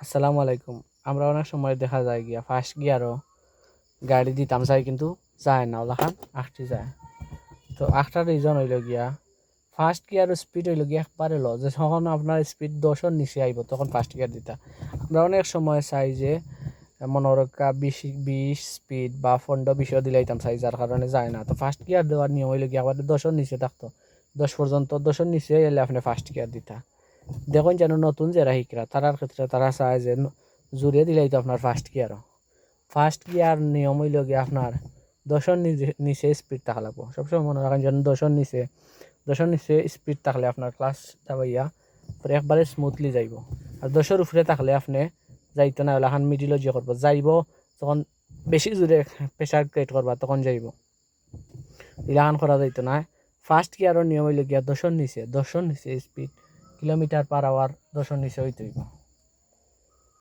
আসসালামু আলাইকুম। আমরা অনেক সময় দেখা যায় গিয়া ফার্স্ট গিয়ারও গাড়ি দিতাম চাই কিন্তু যায় না, ওলাখান আঁকটি যায়। তো আঁকটার রিজন হইল গিয়া ফার্স্ট গিয়ারের স্পিড হইল গিয়া একবারে লো, যে যখন আপনার স্পিড 10-এর নিচে আইব তখন ফার্স্ট গিয়ার দিতা। আমরা অনেক সময় চাই যে মনোরক্ষা 20 স্পিড বা 15-20 দিলাইতাম চাই, যার কারণে যায় না। তো ফার্স্ট গিয়ার দেওয়ার নিয়ম হইল গিয়া একবারে 10-এর নিচে থাকতো, 10 পর্যন্ত, 10-এর নিচে এলে আপনি ফার্স্ট গিয়ার দিতা। দেখুন যেন নতুন যারা শিকরা তারার ক্ষেত্রে তারা চায় যে জোরে দিলেই তো আপনার ফার্স্ট গিয়ার নিয়ম হইল গিয়ে আপনার 10-এর নিচে স্পিড থাকা লাগবো। সবসময় মনে রাখেন যেন 10-এর নিচে স্পিড থাকলে আপনার ক্লাস দাবাইয়া পরে একবারে স্মুথলি যাইব। আর 10-এর উপরে থাকলে আপনি যাইতে না হলে এখন মিডিলও যে করবো যাইব, তখন বেশি জোরে প্রেশার ক্রিয়েট করবা তখন যাইব, ইলাহান করা যাইতো না। ফার্স্ট গিয়ারের নিয়ম হইল গিয়া 10-এর নিচে স্পিড, কিলোমিটার পার আওয়ার 10-এর নিচে হইতে হইব।